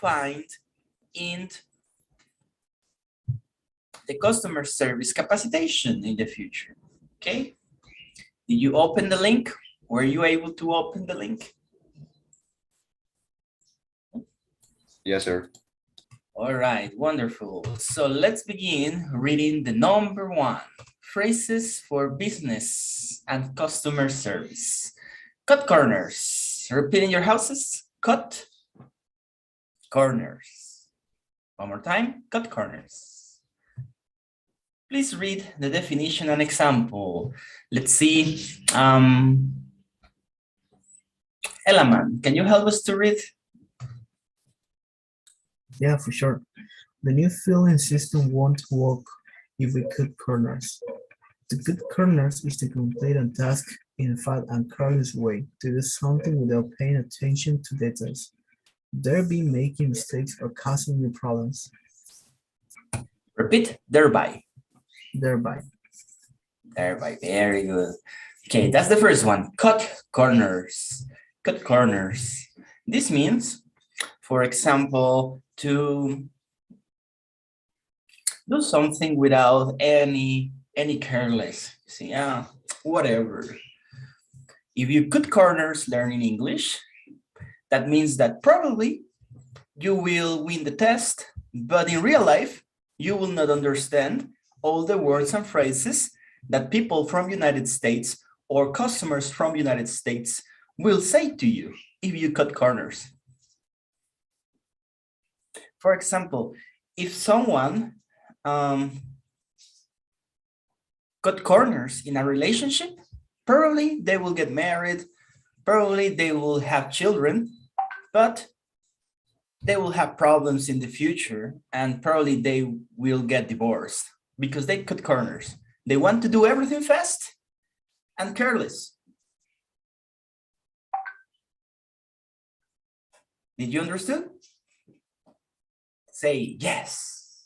find in the customer service capacitation in the future. Okay? Did you open the link? Were you able to open the link? Yes, sir. All right, wonderful. So let's begin reading the number 1, phrases for business and customer service. Cut corners. Repeat in your houses. Cut corners. One more time, cut corners. Please read the definition and example. Let's see. Elaman, can you help us to read? Yeah, for sure. The new filling system won't work if we cut corners. To cut corners is to complete a task in a fast and careless way, to do something without paying attention to details, thereby making mistakes or causing you problems. Repeat, thereby. Thereby. Thereby, very good. Okay, that's the first one. Cut corners. Cut corners. This means, for example, to do something without any careless. See, whatever. If you cut corners learning English, that means that probably you will win the test, but in real life, you will not understand all the words and phrases that people from United States or customers from United States will say to you if you cut corners. For example, if someone cut corners in a relationship, probably they will get married, probably they will have children, but they will have problems in the future and probably they will get divorced because they cut corners. They want to do everything fast and careless. Did you understand? Say yes.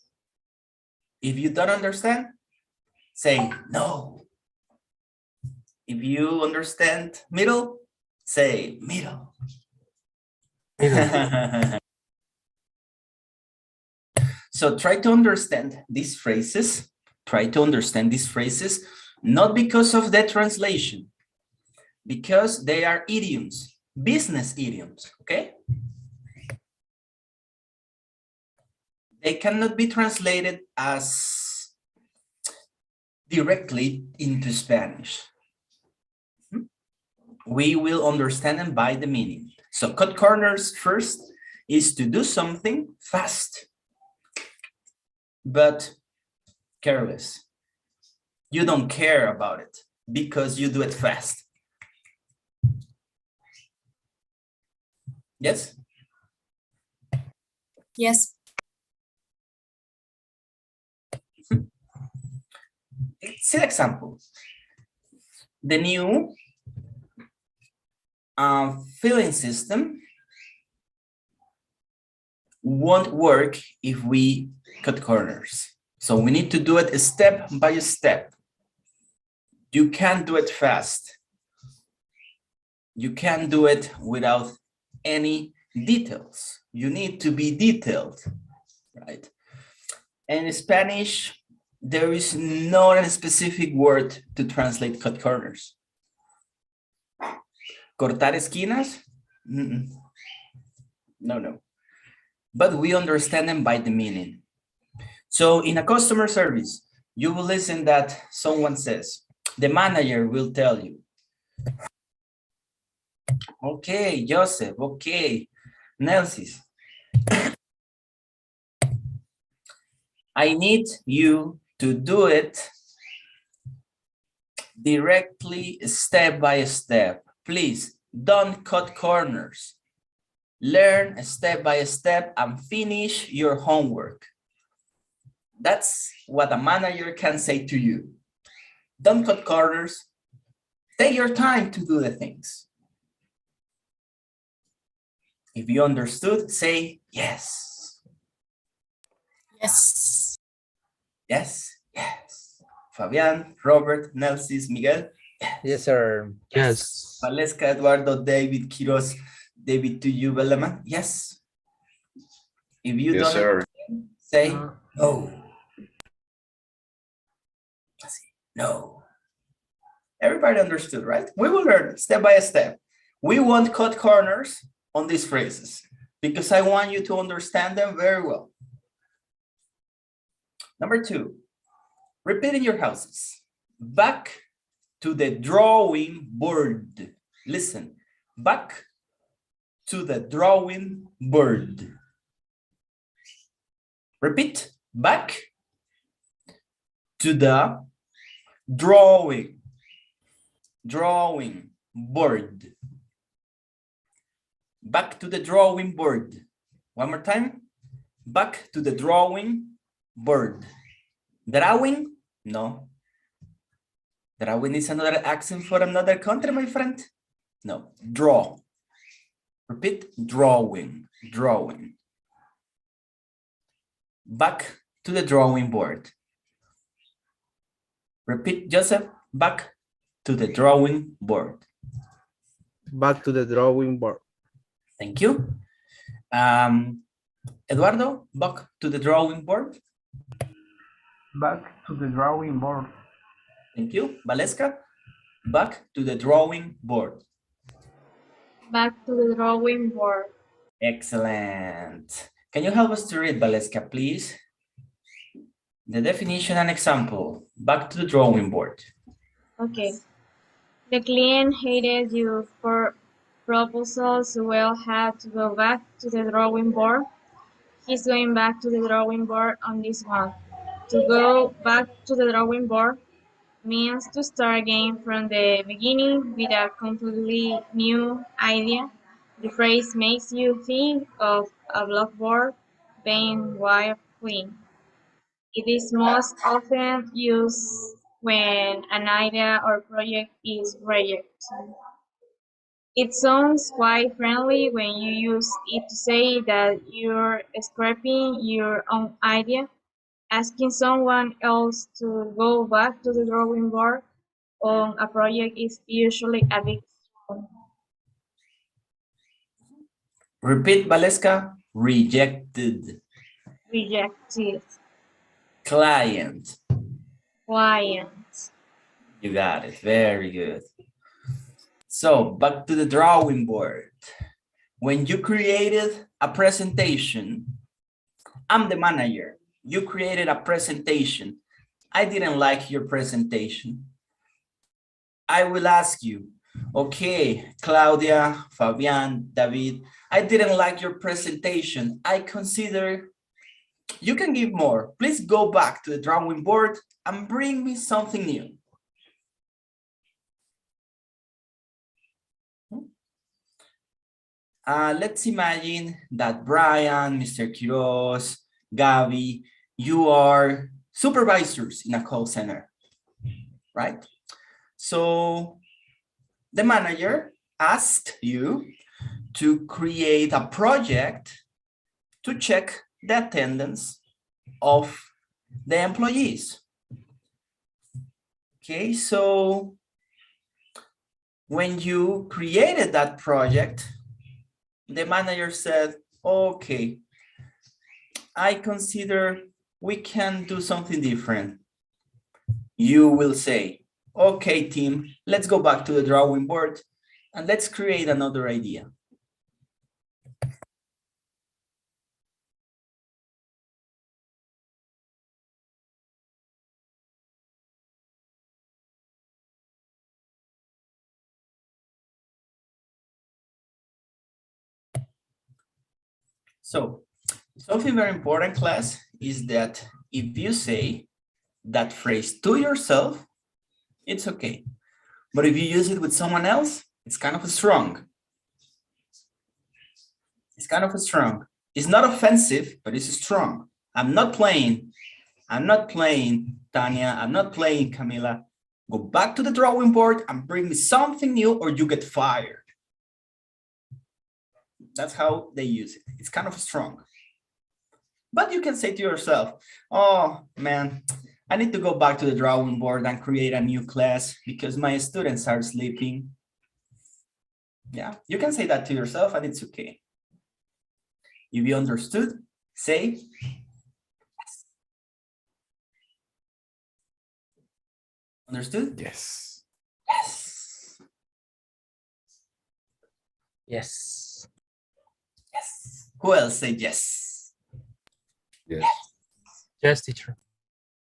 If you don't understand, say no. If you understand middle, say middle. So try to understand these phrases. Try to understand these phrases, not because of the translation, because they are idioms, business idioms, okay? They cannot be translated as directly into Spanish. We will understand them by the meaning. So cut corners first is to do something fast, but careless. You don't care about it because you do it fast. Yes? Yes. See the example. The new filling system won't work if we cut corners. So we need to do it step by step. You can't do it fast. You can't do it without any details. You need to be detailed, right? And in Spanish, there is not a specific word to translate cut corners. Cortar esquinas? No. But we understand them by the meaning. So in a customer service, you will listen that someone says, the manager will tell you, okay, Joseph, okay, Nelsis, I need you to do it directly, step by step. Please don't cut corners. Learn step by step and finish your homework. That's what a manager can say to you. Don't cut corners. Take your time to do the things. If you understood, say yes. Yes. Yes, yes. Fabian, Robert, Nelsis, Miguel. Yes, sir. Yes. Valeska, Eduardo, David, Quiroz, David to you, Beleman. Yes. If you Yes, don't sir. say Uh, no. No. Everybody understood, right? We will learn step by step. We won't cut corners on these phrases because I want you to understand them very well. Number 2, repeat in your houses. Back to the drawing board. Listen, back to the drawing board. Repeat, back to the drawing board. Back to the drawing board. One more time. Back to the drawing board. Drawing? No. Drawing is another accent for another country, my friend. No, draw. Repeat, drawing. Back to the drawing board. Repeat, Joseph, back to the drawing board. Back to the drawing board. Thank you. Eduardo, back to the drawing board. Back to the drawing board. Thank you. Valeska, back to the drawing board. Back to the drawing board. Excellent. Can you help us to read, Valeska, please? The definition and example. Back to the drawing board. Okay. The client hated your proposals, so we'll have to go back to the drawing board. He's going back to the drawing board on this one. To go back to the drawing board means to start again from the beginning with a completely new idea. The phrase makes you think of a blackboard being wiped clean. It is most often used when an idea or project is rejected. It sounds quite friendly when you use it to say that you're scrapping your own idea. Asking someone else to go back to the drawing board on a project is usually a big strong. Repeat, Valeska. Rejected. Rejected Client. client. You got it. Very good. So back to the drawing board. When you created a presentation, I'm the manager. You created a presentation. I didn't like your presentation. I will ask you, okay, Claudia, Fabian, David, I didn't like your presentation. I consider you can give more. Please go back to the drawing board and bring me something new. Let's imagine that Brian, Mr. Quiroz, Gabi, you are supervisors in a call center, right? So the manager asked you to create a project to check the attendance of the employees. Okay, so when you created that project, the manager said, okay, I consider we can do something different. You will say, okay, team, let's go back to the drawing board and let's create another idea. So something very important, class, is that if you say that phrase to yourself, it's okay. But if you use it with someone else, it's kind of strong. It's kind of strong. It's not offensive, but it's strong. I'm not playing, Tanya. I'm not playing, Camila. Go back to the drawing board and bring me something new or you get fired. That's how they use it. It's kind of strong. But you can say to yourself, oh man, I need to go back to the drawing board and create a new class because my students are sleeping. Yeah, you can say that to yourself and it's okay. If you understood, say understood? Yes. Yes. Yes. Yes. Who else say yes? Yes. Yes, teacher.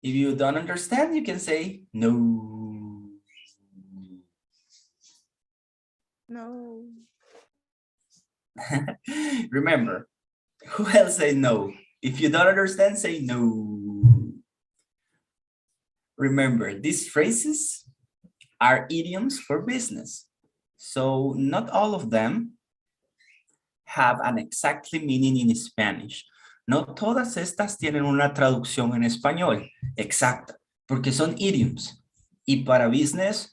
If you don't understand, you can say no. No. Remember, who else say no? If you don't understand, say no. Remember, these phrases are idioms for business. So not all of them have an exactly meaning in Spanish. No todas estas tienen una traducción en español exacta, porque son idioms. Y para business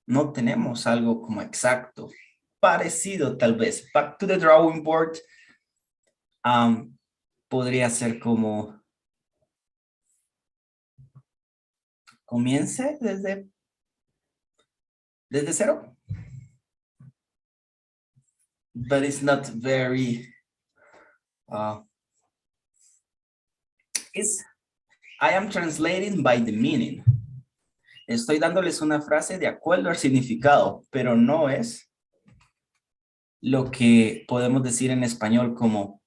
no tenemos algo como exacto. Parecido tal vez. Back to the drawing board. Podría ser como comience desde cero. But it's not very I am translating by the meaning. Estoy dándoles una frase de acuerdo al significado, pero no es lo que podemos decir en español como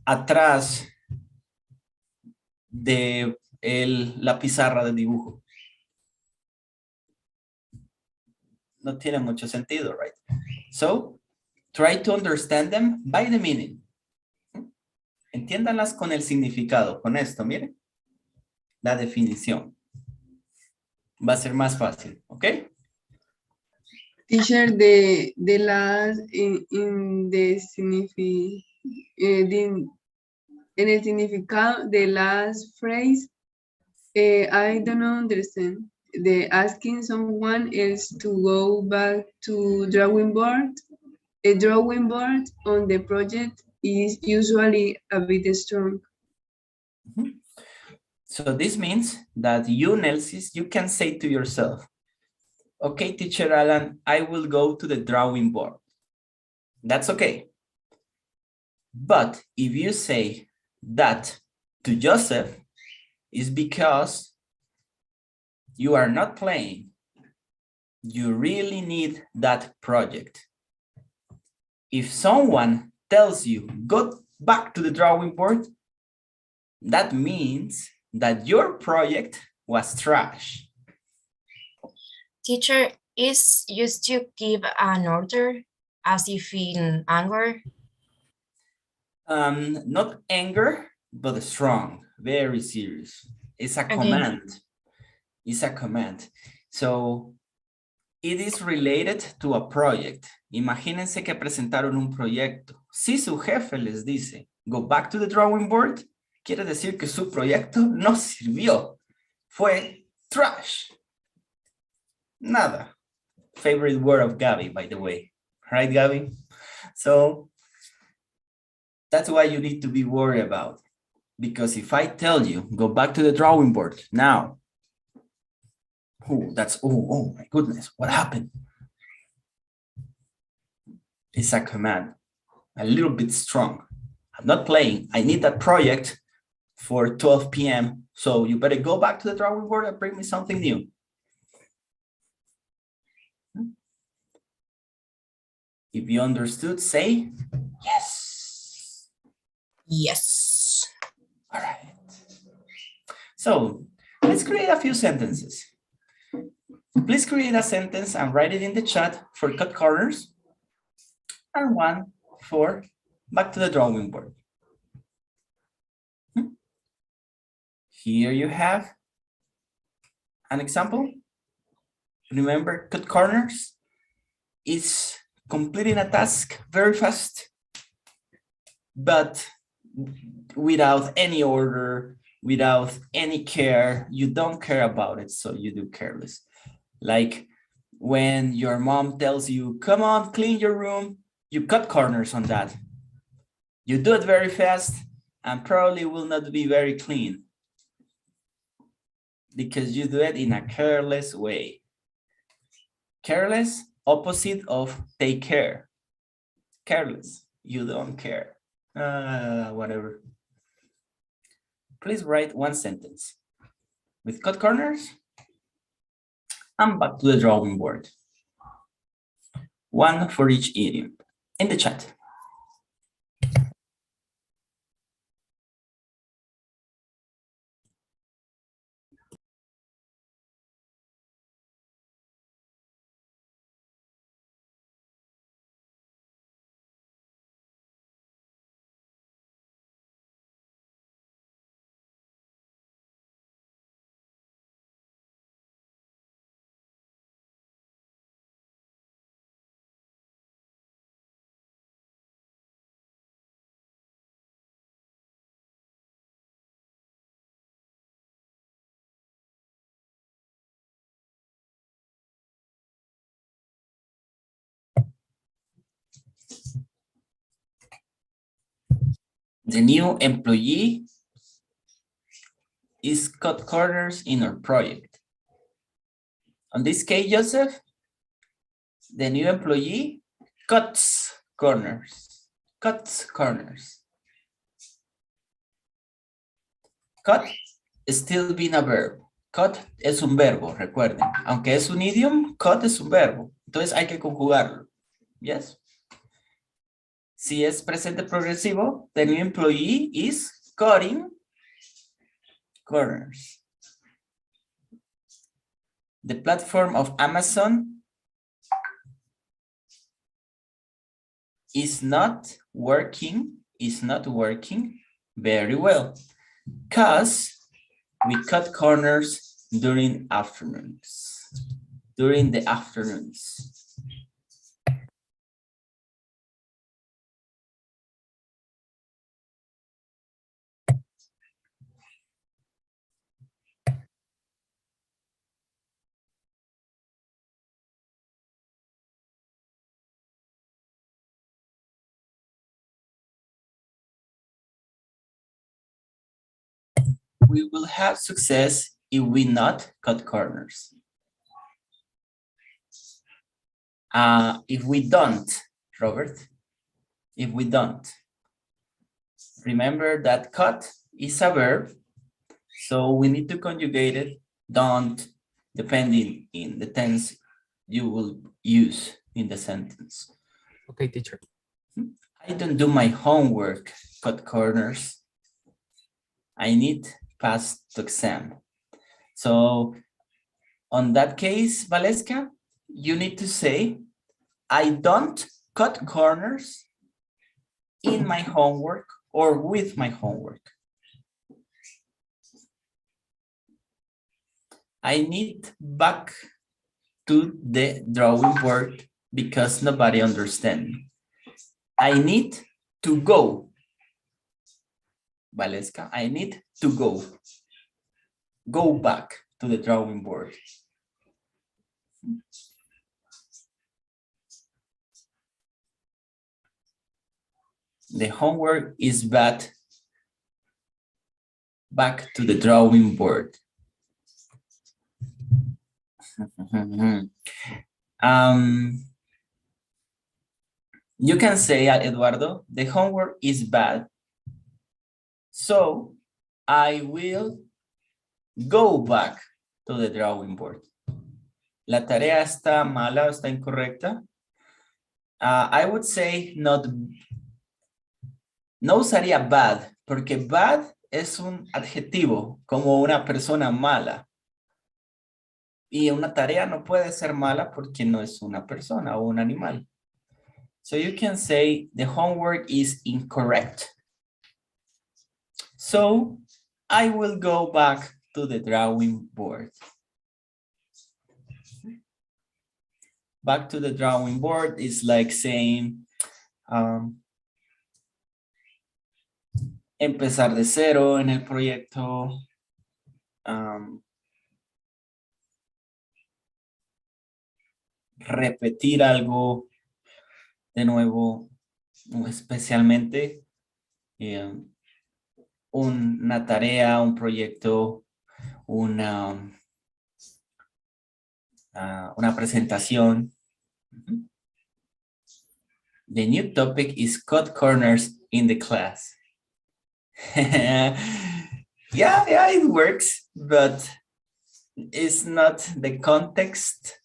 atrás de la pizarra de dibujo. No tiene mucho sentido, right? So, try to understand them by the meaning. Entiéndanlas con el significado. Con esto, miren. La definición. Va a ser más fácil, ¿ok? Teacher, the last in the en el significado, the last phrase, I don't understand. The asking someone else to go back to drawing board. A drawing board on the project is usually a bit strong. Mhm. So this means that you, Nelsis, you can say to yourself, okay, teacher Alan, I will go to the drawing board. That's okay. But if you say that to Joseph, it's because you are not playing. You really need that project. If someone tells you, go back to the drawing board, that means that your project was trash. Teacher is used to give an order as if in anger. Not anger, but strong, very serious. It's a Okay. command. It's a command. So it is related to a project. Imagínense que presentaron un proyecto. Si su jefe les dice, go back to the drawing board, quiere decir que su proyecto no sirvió. Fue trash. Nada. Favorite word of Gabby, by the way. Right, Gabby? So that's why you need to be worried about. Because if I tell you, go back to the drawing board now. Oh my goodness, what happened? It's a command, a little bit strong. I'm not playing. I need that project for 12 p.m. So you better go back to the drawing board and bring me something new. If you understood, say yes. Yes. All right. So let's create a few sentences. Please create a sentence and write it in the chat for cut corners and one for back to the drawing board. Here you have an example. Remember, cut corners is completing a task very fast, but without any order, without any care. You don't care about it, so you do careless. Like when your mom tells you, come on, clean your room, you cut corners on that. You do it very fast and probably will not be very clean because you do it in a careless way. Careless, opposite of take care. Careless, you don't care. Whatever. Please write one sentence. With cut corners, I'm back to the drawing board. One for each idiom in the chat. The new employee is cut corners in our project. On this case, Joseph, the new employee cuts corners. Cuts corners. Cut still being a verb. Cut es un verbo, recuerden. Aunque es un idiom, cut es un verbo. Entonces hay que conjugarlo. Yes. Si es presente progresivo, the new employee is cutting corners. The platform of Amazon is not working very well because we cut corners during afternoons. During the afternoons. We will have success if we not cut corners. If we don't, Robert, if we don't. Remember that cut is a verb, so we need to conjugate it, don't, depending in the tense you will use in the sentence. Okay, teacher. I don't do my homework, cut corners. I need pass the exam. So on that case, Valeska, you need to say, I don't cut corners in my homework or with my homework. I need back to the drawing board because nobody understands me. I need to go. Valeska, I need to go. Go back to the drawing board. The homework is bad. Back to the drawing board. You can say, Eduardo, the homework is bad. So I will go back to the drawing board. La tarea está mala o está incorrecta. I would say not. No usaría bad, porque bad es un adjetivo, como una persona mala. Y una tarea no puede ser mala porque no es una persona o un animal. So you can say the homework is incorrect. So I will go back to the drawing board. Back to the drawing board is like saying, empezar de cero en el proyecto. Repetir algo de nuevo, especialmente una tarea, un proyecto, una presentación. The new topic is cut corners in the class. Yeah, it works, but it's not the context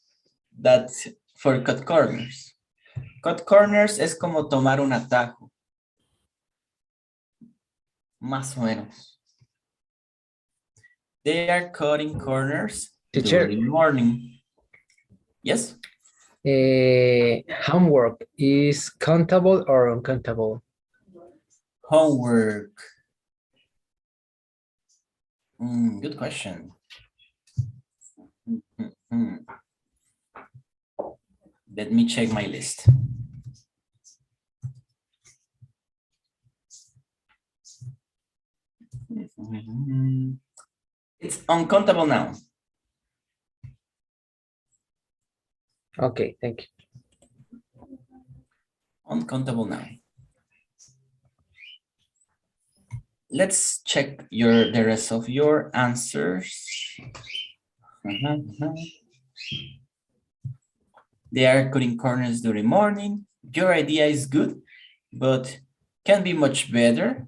that for cut corners. Cut corners es como tomar un atajo. Más o menos. They are cutting corners Teacher. during the morning. Yes? Homework is countable or uncountable? Homework. Good question. Let me check my list. It's uncountable now. Okay, thank you. Uncountable now. Let's check the rest of your answers. They are cutting corners during morning. Your idea is good, but can be much better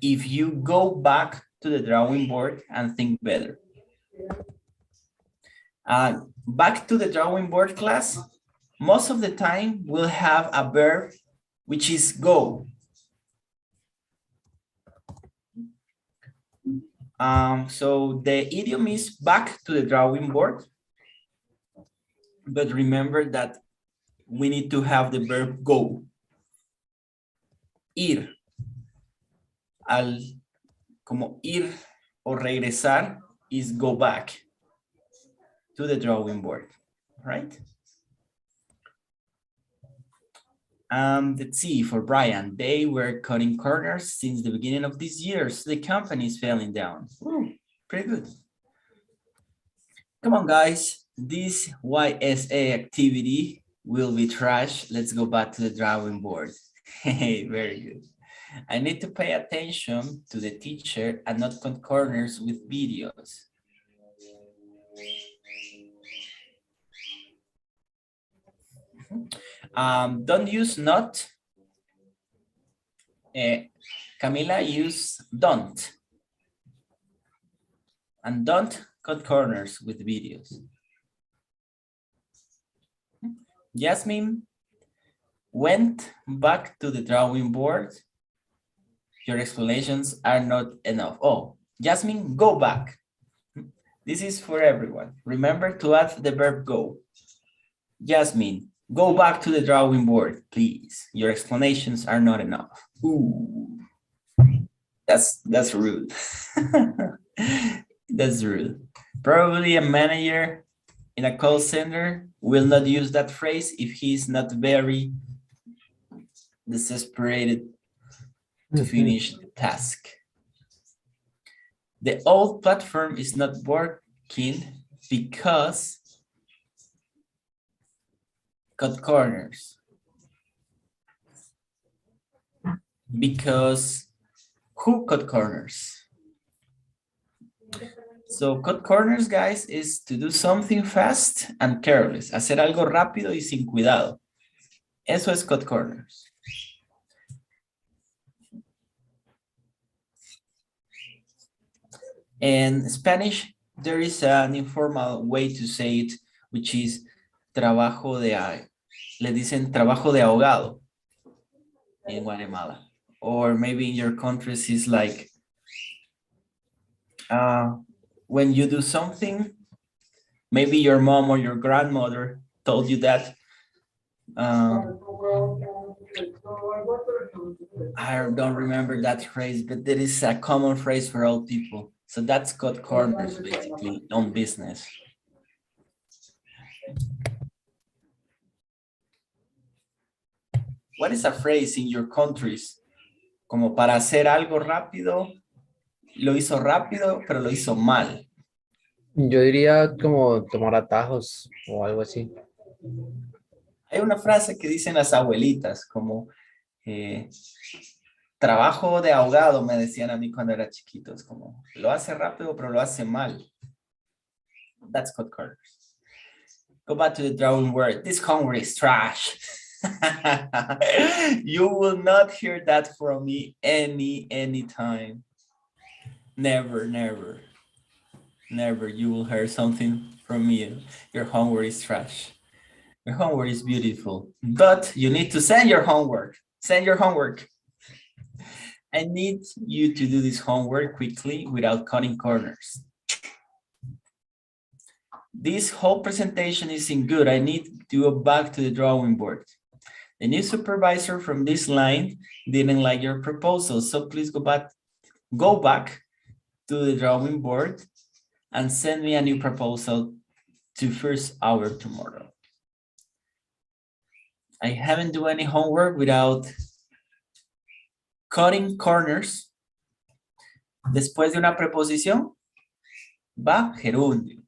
if you go back to the drawing board and think better. Back to the drawing board class, most of the time we'll have a verb which is go. So the idiom is back to the drawing board, but remember that we need to have the verb go. Ir. Como ir o regresar is go back to the drawing board, right? Let's see, for Brian, they were cutting corners since the beginning of this year, so the company is falling down. Ooh, pretty good. Come on, guys. This YSA activity will be trash. Let's go back to the drawing board. Hey, very good. I need to pay attention to the teacher and not cut corners with videos. Don't use not. Camila, use don't. And don't cut corners with videos. Jasmine went back to the drawing board. Your explanations are not enough. Oh, Jasmine, go back. This is for everyone. Remember to add the verb go. Jasmine, go back to the drawing board, please. Your explanations are not enough. Ooh, that's rude. That's rude. Probably a manager in a call center will not use that phrase if he's not very desperate to finish the task. The old platform is not working because cut corners. Because who cut corners? So cut corners, guys, is to do something fast and careless. Hacer algo rápido y sin cuidado. Eso es cut corners. In Spanish, there is an informal way to say it, which is trabajo de, le dicen trabajo de ahogado in Guatemala. Or maybe in your countries is like, when you do something, maybe your mom or your grandmother told you that. I don't remember that phrase, but there is a common phrase for all people. So that's cut corners, basically, on business. What is a phrase in your countries? Como para hacer algo rápido, lo hizo rápido, pero lo hizo mal. Yo diría como tomar atajos o algo así. Hay una frase que dicen las abuelitas, como trabajo de ahogado, me decían a mí cuando era chiquito. Es como, lo hace rápido, pero lo hace mal. That's cut corners. Go back to the drawing board. This homework is trash. You will not hear that from me any time. Never, never, never you will hear something from me. Your homework is trash. Your homework is beautiful, but you need to send your homework. Send your homework. I need you to do this homework quickly without cutting corners. This whole presentation isn't good. I need to go back to the drawing board. The new supervisor from this line didn't like your proposal, so please go back to the drawing board and send me a new proposal to first hour tomorrow. I haven't done any homework without cutting corners. Después de una preposición, va gerundio.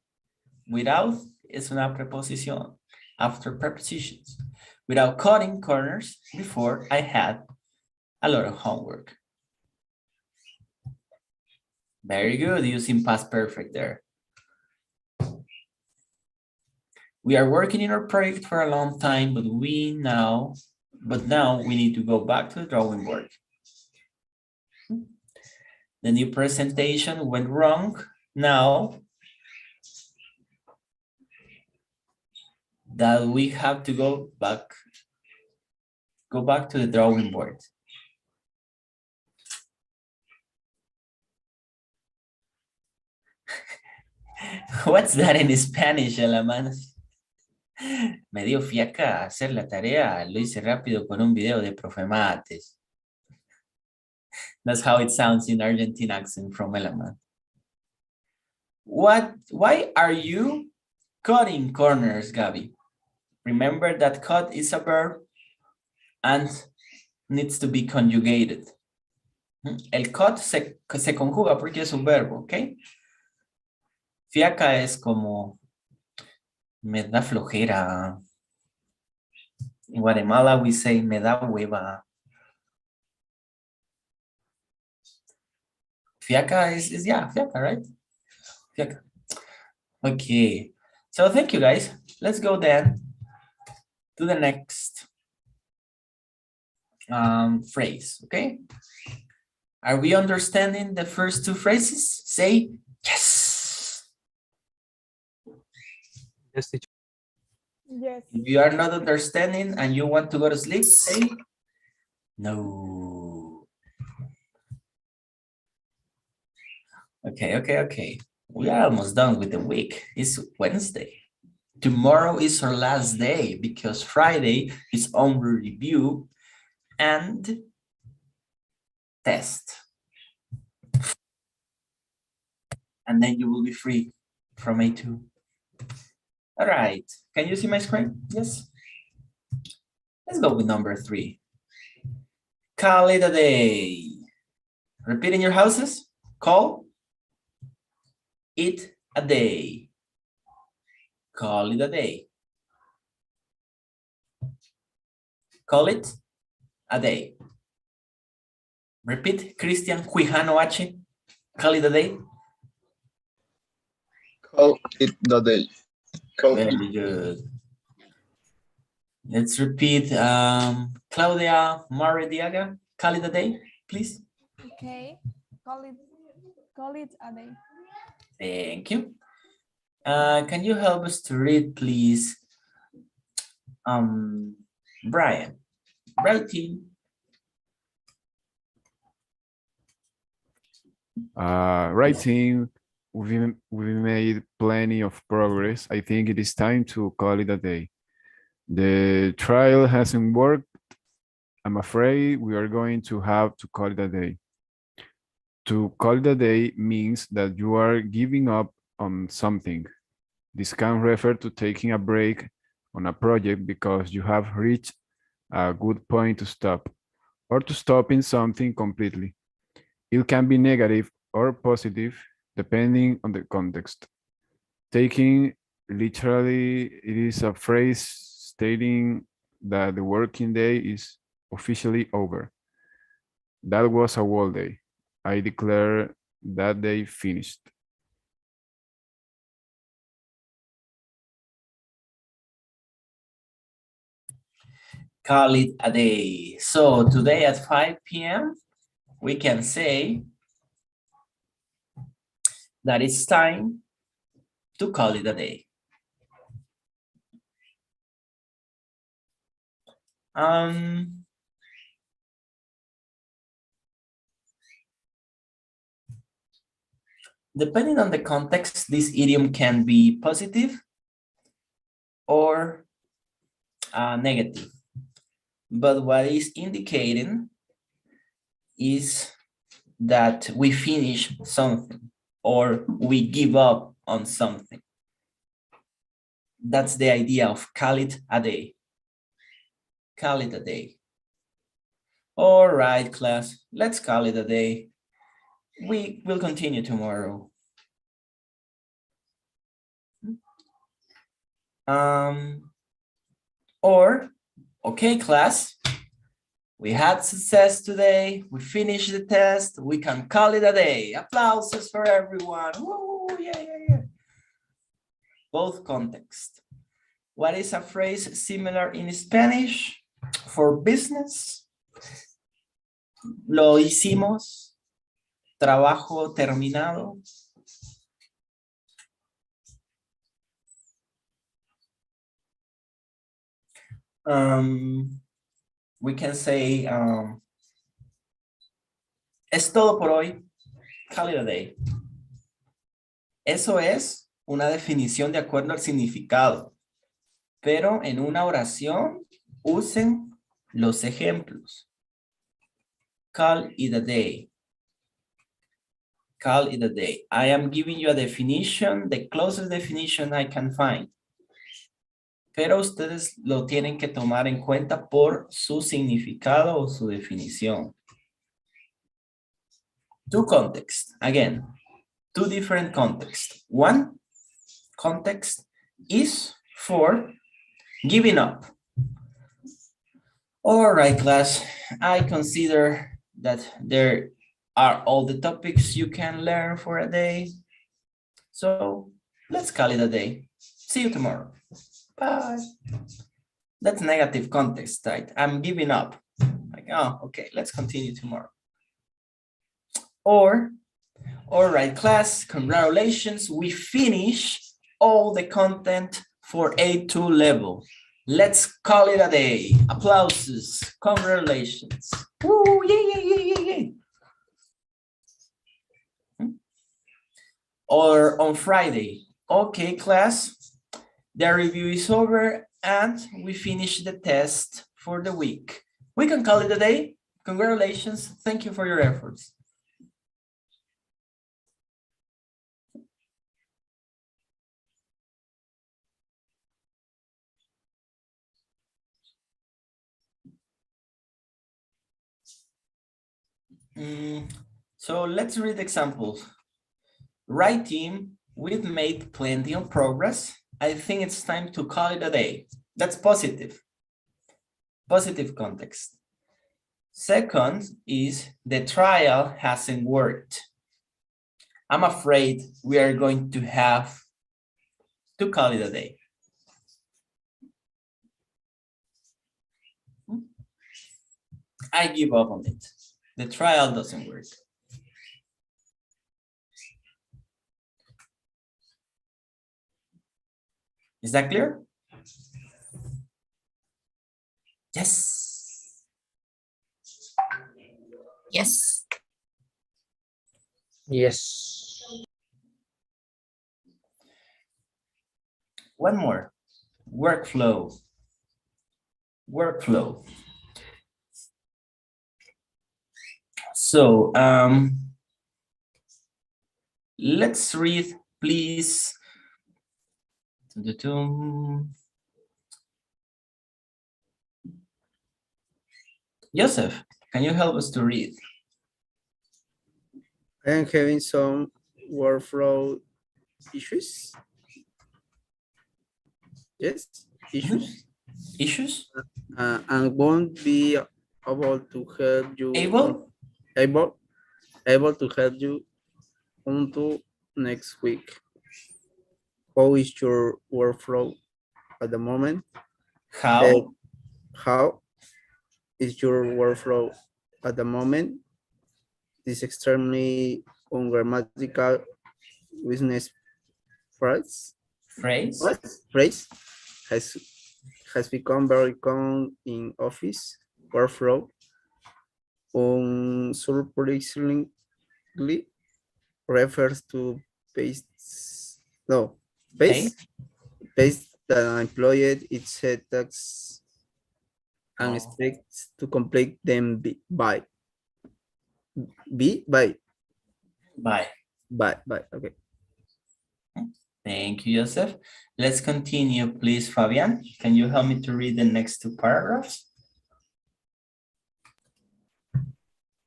Without es una preposición. After prepositions. Without cutting corners, before I had a lot of homework. Very good, using past perfect there. We are working in our project for a long time, but now we need to go back to the drawing board. The new presentation went wrong. Now that we have to go back to the drawing board. What's that in Spanish, Alamán? Me dio fiaca hacer la tarea, lo hice rápido con un video de Profe Mates. That's how it sounds in Argentine accent from Elaman. Why are you cutting corners, Gabi? Remember that cut is a verb and needs to be conjugated. El cut se conjuga porque es un verbo, ¿ok? Fiaca es como me da flojera. In Guatemala, we say me da hueva. Fiaca is yeah, fiaca, right? Fiaca. Okay. So thank you, guys. Let's go then to the next phrase, okay? Are we understanding the first two phrases? Say yes. Yes, teacher. Yes. If you are not understanding and you want to go to sleep, say no. Okay. We are almost done with the week. It's Wednesday. Tomorrow is our last day because Friday is homework review and test. And then you will be free from A2. All right. Can you see my screen? Yes. Let's go with number 3. Call it a day. Repeat in your houses. Call it a day. Call it a day. Call it a day. Repeat, Christian Quijano H. Call it a day. Call it the day. Call it. Very good. Let's repeat. Claudia Marediaga, call it a day, please. Okay. Call it a day. Thank you. Can you help us to read, please? Brian, writing. Writing, we made plenty of progress. I think it is time to call it a day. The trial hasn't worked. I'm afraid we are going to have to call it a day. To call it a day means that you are giving up on something. This can refer to taking a break on a project because you have reached a good point to stop, or to stopping something completely. It can be negative or positive, depending on the context. Taking literally, it is a phrase stating that the working day is officially over. That was a whole day. I declare that day finished. Call it a day. So today at 5 p.m., we can say that it's time to call it a day. Depending on the context, this idiom can be positive or negative. But what is indicating is that we finish something or we give up on something. That's the idea of call it a day. Call it a day. All right, class, let's call it a day. We will continue tomorrow. Or, okay, class, we had success today. We finished the test. We can call it a day. Applauses for everyone. Woo, yeah. Both contexts. What is a phrase similar in Spanish for business? Lo hicimos. Trabajo terminado. We can say, es todo por hoy. Call it a day. Eso es una definición de acuerdo al significado, pero en una oración usen los ejemplos. Call it a day. Call it a day. I am giving you a definition, the closest definition I can find. Pero ustedes lo tienen que tomar en cuenta por su significado o su definición. Two contexts. Again, two different contexts. One context is for giving up. All right, class. I consider that there are all the topics you can learn for a day. So let's call it a day. See you tomorrow. Bye. That's negative context, right? I'm giving up. Like, oh, okay, let's continue tomorrow. Or, all right, class, congratulations. We finish all the content for A2 level. Let's call it a day. Applauses. Congratulations. Woo, yeah. Or on Friday. Okay, class. The review is over and we finish the test for the week. We can call it a day. Congratulations. Thank you for your efforts. So let's read examples. Right, team, we've made plenty of progress. I think it's time to call it a day. That's positive. Positive context. Second is the trial hasn't worked. I'm afraid we are going to have to call it a day. I give up on it. The trial doesn't work. Is that clear? Yes. Yes. Yes. One more. Workflow. Workflow. So let's read, please. Joseph, can you help us to read? I am having some workflow issues. Yes, issues. Issues? And won't be able to help you. Able to help you until next week. How is your workflow at the moment? How? How is your workflow at the moment? This extremely ungrammatical business phrase Phrase. phrase has become very common in office workflow. Unsurprisingly, refers to paste no Pay. paste that an employee is set tasks and Oh. expects to complete them by by Bye. okay. Thank you, Joseph. Let's continue, please, Fabian. Can you help me to read the next two paragraphs?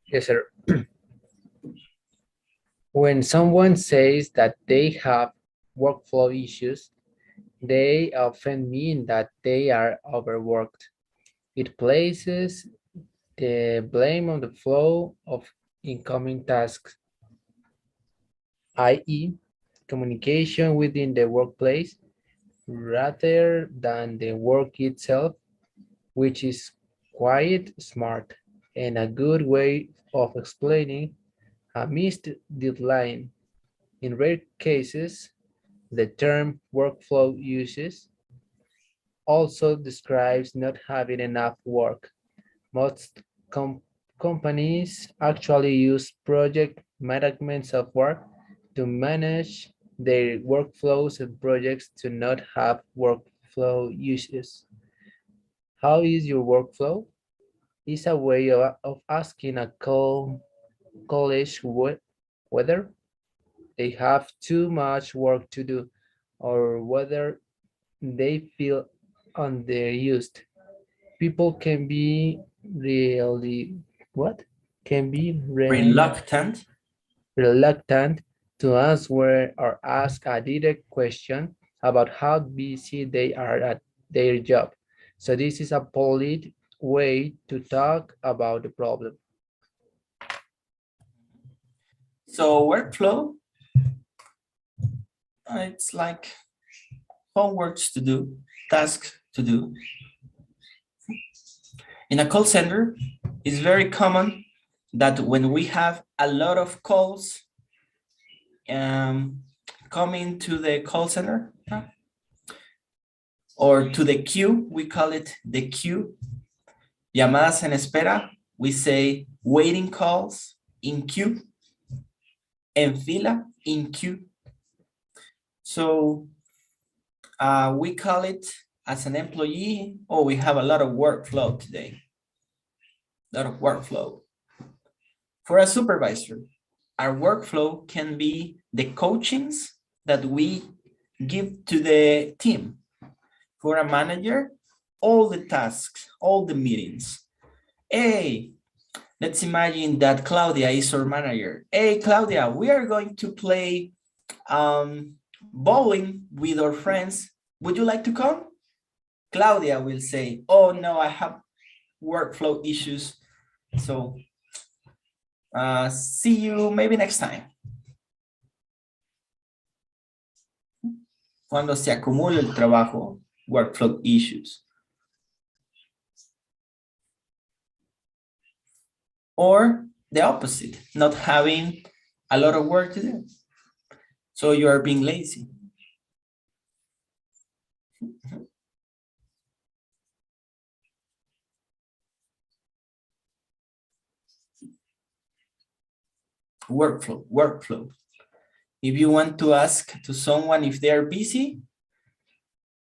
Yes, sir. When someone says that they have workflow issues, they often mean that they are overworked. It places the blame on the flow of incoming tasks, i.e., communication within the workplace, rather than the work itself, which is quite smart and a good way of explaining a missed deadline. In rare cases, the term workflow uses also describes not having enough work. Most companies actually use project management software to manage their workflows and projects to not have workflow issues. How is your workflow? Is a way of asking a college whether they have too much work to do or whether they feel underused. People can be really, what? Can be Reluctant. reluctant to answer or ask a direct question about how busy they are at their job. So this is a polite way to talk about the problem. So workflow, it's like homeworks to do, tasks to do. In a call center, it's very common that when we have a lot of calls coming to the call center or to the queue, we call it the queue. Llamadas en espera, we say waiting calls in queue. En fila, in queue. So we call it as an employee, oh, we have a lot of workflow today. A lot of workflow. For a supervisor, our workflow can be the coachings that we give to the team. For a manager, all the tasks, all the meetings. Hey, let's imagine that Claudia is our manager. Hey, Claudia, we are going to play bowling with our friends. Would you like to come? Claudia will say, oh no, I have workflow issues. So see you maybe next time. Cuando se acumula el trabajo, workflow issues. Or the opposite, not having a lot of work to do. So you are being lazy. Workflow. If you want to ask to someone if they are busy,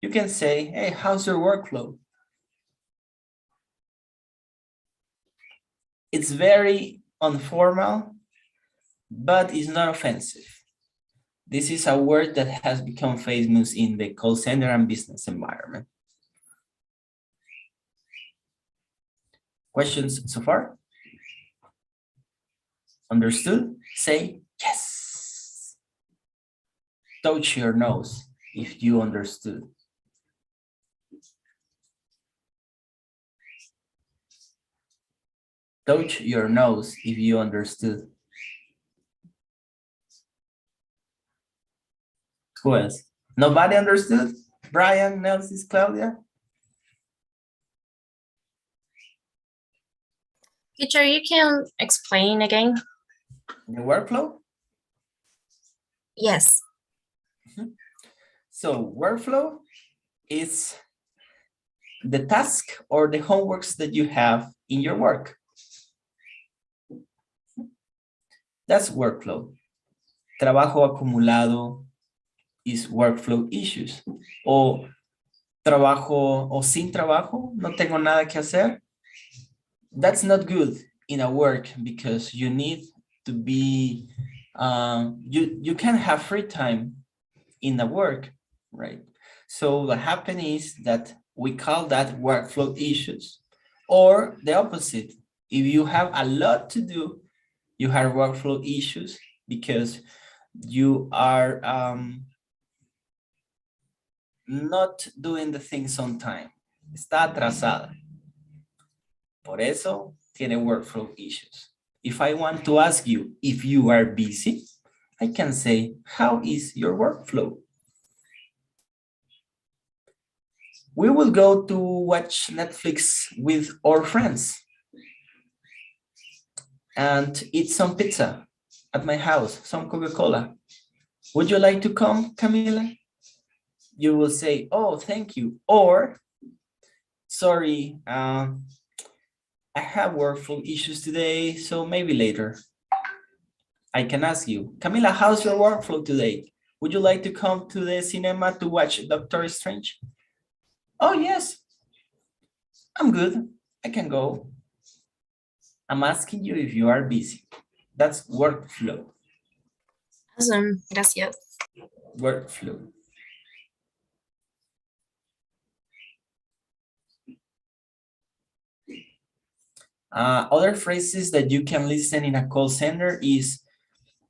you can say, hey, how's your workflow? It's very informal, but it's not offensive. This is a word that has become famous in the call center and business environment. Questions so far? Understood? Say yes. Touch your nose if you understood. Touch your nose if you understood. Who else? Nobody understood? Brian, Nelson, Claudia? Teacher, you can explain again? The workflow? Yes. So workflow is the task or the homeworks that you have in your work. That's workflow. Trabajo acumulado is workflow issues. O trabajo o sin trabajo, no tengo nada que hacer. That's not good in a work because you need to be, you can have free time in the work, right? So what happens is that we call that workflow issues, or the opposite. If you have a lot to do, you have workflow issues because you are not doing the things on time. Está atrasada. Por eso tiene workflow issues. If I want to ask you if you are busy, I can say, how is your workflow? We will go to watch Netflix with our friends and eat some pizza at my house, some Coca-Cola. Would you like to come, Camila? You will say, oh, thank you. Or, sorry, I have workflow issues today, so maybe later. I can ask you, Camila, how's your workflow today? Would you like to come to the cinema to watch Doctor Strange? Oh, yes. I'm good. I can go. I'm asking you if you are busy. That's workflow. Awesome. Gracias. Workflow. Other phrases that you can listen in a call center is,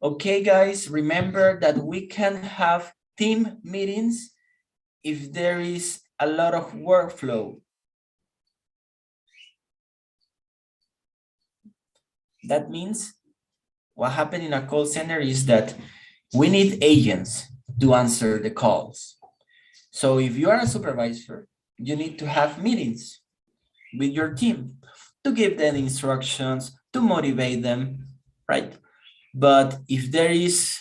okay, guys, remember that we can have team meetings if there is a lot of workflow. That means what happened in a call center is that we need agents to answer the calls. So if you are a supervisor, you need to have meetings with your team to give them instructions, to motivate them, right? But if there is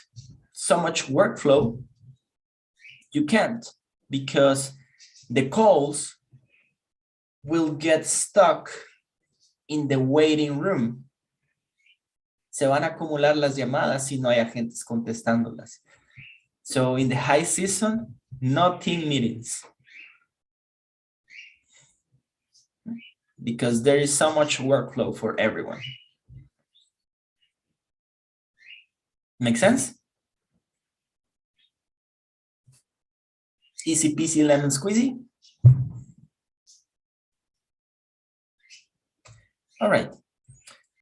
so much workflow, you can't, because the calls will get stuck in the waiting room. Se van a acumular las llamadas si no hay agentes contestándolas. So in the high season, no team meetings, because there is so much workflow for everyone. Make sense? Easy peasy lemon squeezy. All right.